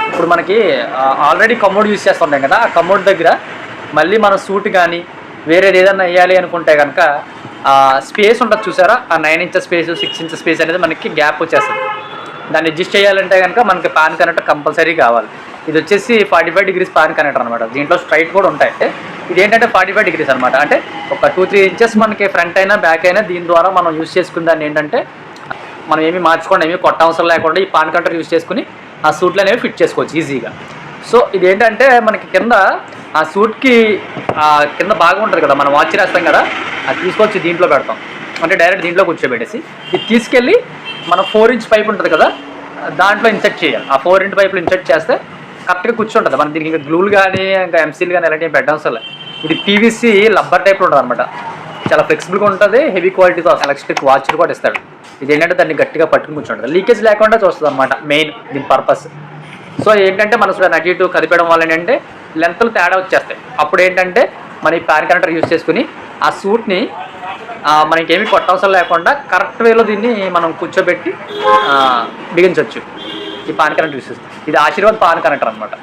ఇప్పుడు మనకి already commode use చేస్తుంటాం కదా, ఆ కమోడ్ దగ్గర మళ్ళీ మనం సూట్ కానీ వేరేది ఏదన్నా వేయాలి అనుకుంటే కనుక స్పేస్ ఉంటుంది చూసారా, ఆ 9 ఇంచెస్ స్పేస్ 6 ఇంచెస్ స్పేస్ అనేది మనకి గ్యాప్ వచ్చేస్తుంది. దాన్ని అడ్జస్ట్ చేయాలంటే కనుక మనకి పాన్ కనెక్టర్ కంపల్సరీ కావాలి. ఇది వచ్చేసి 45 డిగ్రీస్ పాన్ కనెక్టర్ అనమాట. దీంట్లో స్ట్రైట్ కూడా ఉంటాయి. ఇది ఏంటంటే 45 డిగ్రీస్ అనమాట. అంటే ఒక 2-3 ఇంచెస్ మనకి ఫ్రంట్ అయినా బ్యాక్ అయినా దీని ద్వారా మనం యూజ్ చేసుకున్న దాన్ని ఏంటంటే మనం ఏమి మార్చుకోండి, ఏమి కొట్ట అవసరం లేకుండా ఈ పాన్ కనెక్టర్ యూజ్ చేసుకుని ఆ సూట్లు అనేవి ఫిట్ చేసుకోవచ్చు ఈజీగా. సో ఇది ఏంటంటే మనకి కింద ఆ సూట్కి కింద బాగా ఉంటుంది కదా, మనం వాచ్ రాస్తాం కదా, అది తీసుకొచ్చి దీంట్లో పెడతాం. అంటే డైరెక్ట్ దీంట్లో కూర్చోబెట్టేసి ఇది తీసుకెళ్ళి మన 4 ఇంచ్ పైప్ ఉంటుంది కదా, దాంట్లో ఇన్సెక్ట్ చేయాలి. ఆ 4 ఇంచ్ పైపులు ఇన్సెక్ట్ చేస్తే కరెక్ట్గా కూర్చుంటుంది. మనం దీనికి ఇంకా గ్లూలు కానీ ఇంకా ఎంసీలు కానీ ఎలాంటివి పెట్టడం అసలు. ఇది పీవీసీ లబ్బర్ టైప్లో ఉంటుంది అనమాట. చాలా ఫ్లెక్సిబుల్గా ఉంటుంది, హెవీ క్వాలిటీతో ఎలక్ట్రిక్ వాచ్ కూడా ఇస్తాడు. ఇది ఏంటంటే దాన్ని గట్టిగా పట్టుకుని కూర్చుంటుంది, లీకేజ్ లేకుండా చూస్తుంది అనమాట మెయిన్ దీని పర్పస్. సో ఏంటంటే మన అటు ఇటు కదిపేయడం వల్ల ఏంటంటే లెంత్లు తేడా వచ్చేస్తాయి. అప్పుడు ఏంటంటే మన ఈ పాన్ కనెక్టర్ యూజ్ చేసుకుని ఆ సూట్ని మనకేమీ కొట్టవసరం లేకుండా కరెక్ట్ వేలో దీన్ని మనం కూర్చోబెట్టి బిగించవచ్చు ఈ పాన్ కనెక్టర్ యూజ్ చేస్తాం. ఇది ఆశీర్వాద్ పాన్ కనెక్టర్ అనమాట.